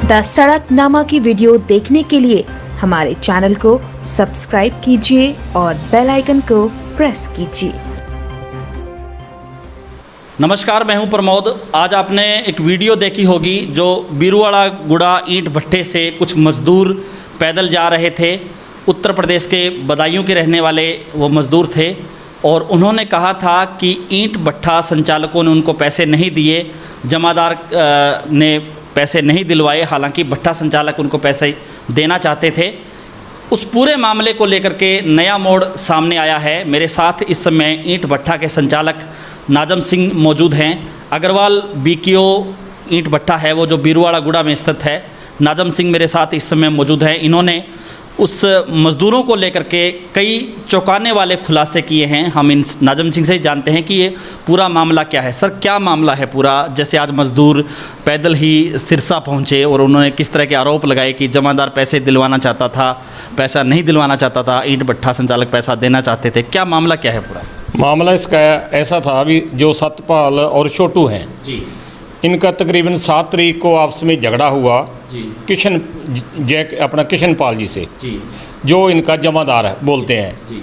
The सड़कनामा की video देखने के लिए हमारे चैनल को सब्सक्राइब कीजिए और बेल आइकन को प्रेस कीजिए। नमस्कार, मैं हूं प्रमोद। आज आपने एक वीडियो देखी होगी जो बीरुवाड़ा गुड़ा ईंट भट्टे से कुछ मज़दूर पैदल जा रहे थे। उत्तर प्रदेश के बदायूं के रहने वाले वो मज़दूर थे और उन्होंने कहा था कि ईंट भट्टा संचालकों ने उनको पैसे नहीं दिए, जमादार ने पैसे नहीं दिलवाए। हालांकि भट्टा संचालक उनको पैसे देना चाहते थे। उस पूरे मामले को लेकर के नया मोड़ सामने आया है। मेरे साथ इस समय ईंट भट्टा के संचालक नाजम सिंह मौजूद हैं। अग्रवाल बीकेओ ईंट भट्टा है वो जो बीरुवाड़ा गुड़ा में स्थित है। नाजम सिंह मेरे साथ इस समय मौजूद हैं। इन्होंने उस मज़दूरों को लेकर के कई चौंकाने वाले खुलासे किए हैं। हम इन नाजम सिंह से ही जानते हैं कि ये पूरा मामला क्या है। सर, क्या मामला है पूरा? जैसे आज मज़दूर पैदल ही सिरसा पहुंचे और उन्होंने किस तरह के आरोप लगाए कि जमादार पैसे दिलवाना चाहता था, पैसा नहीं दिलवाना चाहता था, ईंट भट्टा संचालक पैसा देना चाहते थे। क्या मामला क्या है पूरा? मामला इसका ऐसा था, अभी जो सतपाल और छोटू हैं जी, इनका तकरीबन 7 तारीख को आपस में झगड़ा हुआ जी, किशन पाल जी से, जी, जो इनका जमादार है बोलते हैं। जी,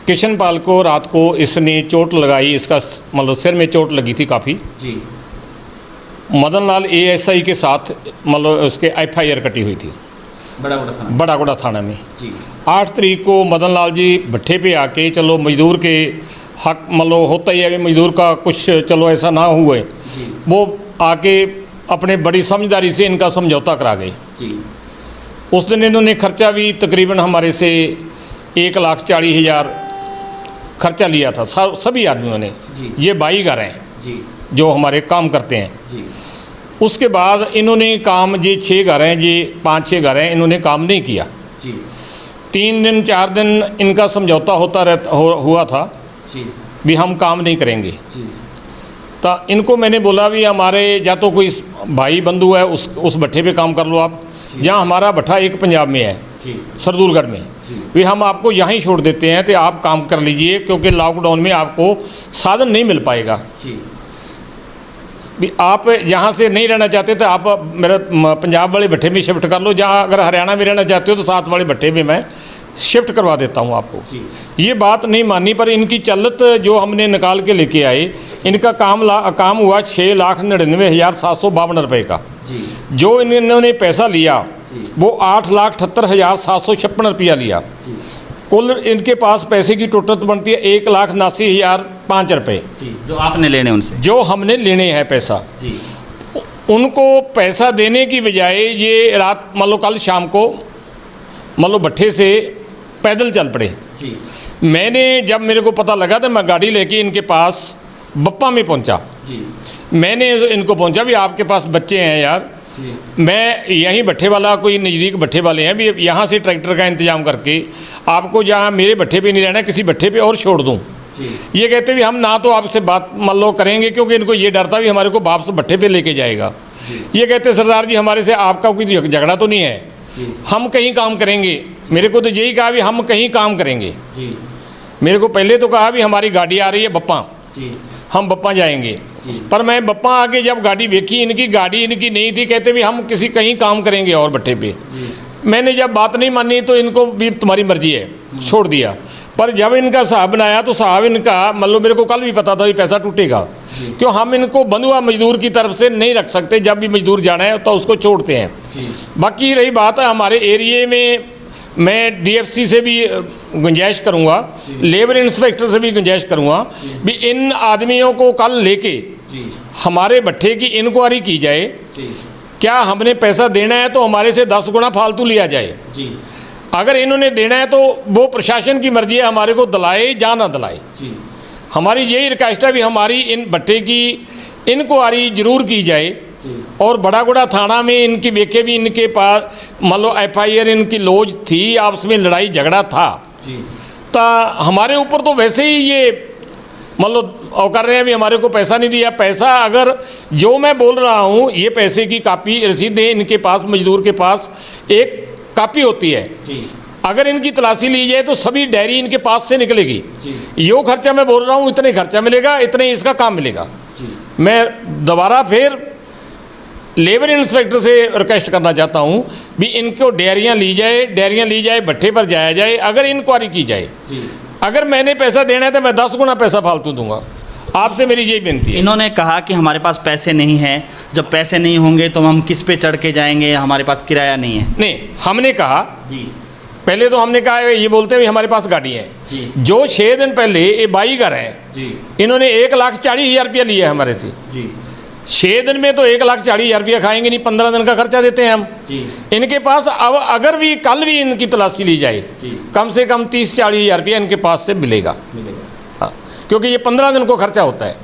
किशन पाल को रात को इसने चोट लगाई, इसका मतलब सिर में चोट लगी थी काफ़ी। जी, मदन लाल ASI के साथ मतलब उसके FIR कटी हुई थी बड़ागुड़ा थाना में। जी, 8 तारीख को मदन लाल जी भट्टे पे आके, चलो मजदूर के हक मतलब होता ही है कि मजदूर का कुछ चलो ऐसा ना हुए, वो आके अपने बड़ी समझदारी से इनका समझौता करा गए। जी, उस दिन इन्होंने खर्चा भी तकरीबन हमारे से 1,40,000 खर्चा लिया था सभी आदमियों ने। ये 22 घर हैं जी, जो हमारे काम करते हैं। जी, उसके बाद इन्होंने काम, ये 6 घर हैं, ये 5-6 घर हैं, इन्होंने काम नहीं किया। जी, 3 दिन 4 दिन इनका समझौता हुआ था जी, भी हम काम नहीं करेंगे। जी, तो इनको मैंने बोला भी हमारे या तो कोई भाई बंधु है उस भट्टे पे काम कर लो आप, जहाँ हमारा भट्टा एक पंजाब में है, सरदूलगढ़ में, भी हम आपको यहाँ ही छोड़ देते हैं तो आप काम कर लीजिए, क्योंकि लॉकडाउन में आपको साधन नहीं मिल पाएगा। भी आप यहाँ से नहीं रहना चाहते तो आप मेरा पंजाब वाले भट्टे में शिफ्ट कर लो, जहाँ अगर हरियाणा में रहना चाहते हो तो साथ वाले भट्टे में मैं शिफ्ट करवा देता हूँ आपको। ये बात नहीं मानी, पर इनकी चलत जो हमने निकाल के लेके आए, इनका काम हुआ 6,99,752 रुपये का। जो इन्होंने पैसा लिया वो 8,78,756 रुपया लिया। कुल इनके पास पैसे की टोटल बनती है 1,79,005 रुपये, जो आपने लेने उनसे, जो हमने लेने हैं पैसा। उनको पैसा देने की बजाय ये रात मतलब कल शाम को मतलब भट्टे से पैदल चल पड़े। मैंने जब मेरे को पता लगा तो मैं गाड़ी लेके इनके पास बप्पा में पहुंचा। मैंने इनको पहुंचा भी आपके पास बच्चे हैं यार, मैं यहीं भट्टे वाला कोई नज़दीक भट्टे वाले हैं भी, यहाँ से ट्रैक्टर का इंतज़ाम करके आपको जहाँ मेरे भट्टे पे नहीं रहना, किसी भट्टे पे और छोड़ दूँ। ये कहते भी हम ना तो आपसे बात मान लो करेंगे, क्योंकि इनको ये डर था भी हमारे को वापस भट्टे पे लेके जाएगा। ये कहते सरदार जी हमारे से आपका कोई झगड़ा तो नहीं है, हम कहीं काम करेंगे। मेरे को तो यही कहा भी हम कहीं काम करेंगे। मेरे को पहले तो कहा भी हमारी गाड़ी आ रही है बप्पा, हम बप्पा जाएंगे। पर मैं बप्पा आके जब गाड़ी देखी, इनकी गाड़ी इनकी नहीं थी। कहते भी हम किसी कहीं काम करेंगे और भट्टे पे। मैंने जब बात नहीं मानी तो इनको भी तुम्हारी मर्जी है, छोड़ दिया। पर जब इनका साहब बनाया तो साहब इनका मतलब मेरे को कल भी पता था कि पैसा टूटेगा, क्यों हम इनको बंधुआ मजदूर की तरफ से नहीं रख सकते। जब भी मजदूर जाना है तो उसको छोड़ते हैं। बाकी रही बात है हमारे एरिए में, मैं DFC से भी गुंजाइश करूंगा, लेबर इंस्पेक्टर से भी गुंजाइश करूंगा भी इन आदमियों को कल लेके हमारे भट्टे की इंक्वायरी की जाए। क्या हमने पैसा देना है तो हमारे से 10 गुना फालतू लिया जाए। अगर इन्होंने देना है तो वो प्रशासन की मर्जी है, हमारे को दिलाए या ना दिलाए। हमारी यही रिक्वेस्ट है भी हमारी इन भट्टे की इंक्वायरी जरूर की जाए। और बड़ागुड़ा थाना में इनकी वेखे भी इनके पास मान लो FIR इनकी लॉज थी, आपस में लड़ाई झगड़ा था। तो हमारे ऊपर तो वैसे ही ये मतलब कर रहे हैं भी हमारे को पैसा नहीं दिया। पैसा अगर जो मैं बोल रहा हूँ, ये पैसे की कापी रसीद है इनके पास, मजदूर के पास एक कापी होती है। अगर इनकी तलाशी ली जाए तो सभी डायरी इनके पास से निकलेगी। यो खर्चा मैं बोल रहा हूँ इतने खर्चा मिलेगा, इतने इसका काम मिलेगा। मैं दोबारा फिर लेबर इंस्पेक्टर से रिक्वेस्ट करना चाहता हूँ भी इनको डायरियाँ ली जाए, भट्टे पर जाया जाए, अगर इंक्वायरी की जाए। अगर मैंने पैसा देना है तो मैं 10 गुना पैसा फालतू दूंगा। आपसे मेरी यही विनती है। इन्होंने कहा कि हमारे पास पैसे नहीं हैं, जब पैसे नहीं होंगे तो हम किस पे चढ़ के जाएंगे, हमारे पास किराया नहीं है। नहीं, हमने कहा जी, पहले तो हमने कहा ये बोलते हैं हमारे पास गाड़ी है। जो 6 दिन पहले ये बाई घर है जी, इन्होंने 1,40,000 रुपया लिया है हमारे से जी, 6 दिन में तो 1,40,000 रुपया खाएंगे नहीं, 15 दिन का खर्चा देते हैं हम जी। इनके पास। अब अगर भी कल भी इनकी तलाशी ली जाए कम से कम 30-40,000 रुपया इनके पास से मिलेगा। हाँ, क्योंकि ये 15 दिन को खर्चा होता है।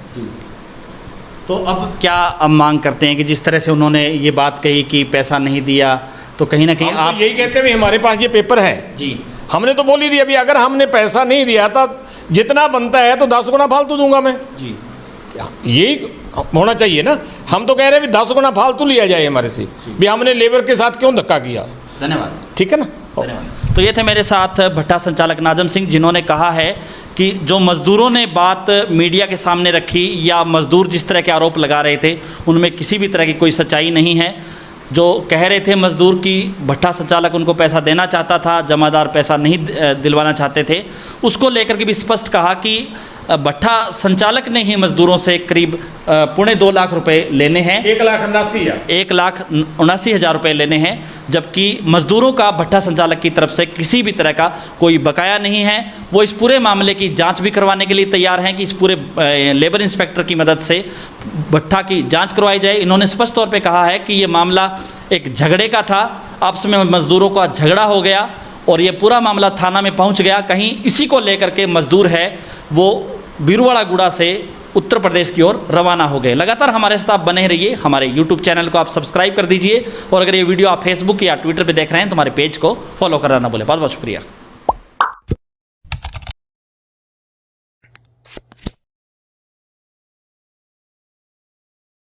तो अब क्या अब मांग करते हैं कि जिस तरह से उन्होंने ये बात कही कि पैसा नहीं दिया, तो कहीं ना कहीं हम आप तो यही कहते हैं हमारे पास ये पेपर है जी, हमने तो बोल ही दिया, अभी अगर हमने पैसा नहीं दिया था जितना बनता है तो 10 गुना फालतू दूंगा मैं। जी, यही होना चाहिए ना। हम तो कह रहे हैं भी 10 गुना फालतू लिया जाए हमारे से, भी हमने लेबर के साथ क्यों धक्का किया। धन्यवाद। ठीक है ना। धन्यवाद। तो ये थे मेरे साथ भट्टा संचालक नाजम सिंह, जिन्होंने कहा है कि जो मज़दूरों ने बात मीडिया के सामने रखी या मज़दूर जिस तरह के आरोप लगा रहे थे उनमें किसी भी तरह की कोई सच्चाई नहीं है। जो कह रहे थे मज़दूर की भट्टा संचालक उनको पैसा देना चाहता था, जमादार पैसा नहीं दिलवाना चाहते थे, उसको लेकर के भी स्पष्ट कहा कि भट्टा संचालक ने ही मज़दूरों से करीब 2.25 लाख रुपए लेने हैं। 1,79,000 रुपये लेने हैं, जबकि मज़दूरों का भट्टा संचालक की तरफ से किसी भी तरह का कोई बकाया नहीं है। वो इस पूरे मामले की जांच भी करवाने के लिए तैयार हैं कि इस पूरे लेबर इंस्पेक्टर की मदद से भट्टा की जांच करवाई जाए। इन्होंने स्पष्ट तौर पे कहा है कि ये मामला एक झगड़े का था, आपस में मज़दूरों का झगड़ा हो गया और ये पूरा मामला थाना में पहुंच गया। कहीं इसी को लेकर के मज़दूर है वो बीरूवाड़ा गुड़ा से उत्तर प्रदेश की ओर रवाना हो गए। लगातार हमारे साथ आप बने रहिए, हमारे YouTube चैनल को आप सब्सक्राइब कर दीजिए और अगर ये वीडियो आप फेसबुक या ट्विटर पे देख रहे हैं तो हमारे पेज को फॉलो करना ना भूलें। बहुत बहुत शुक्रिया।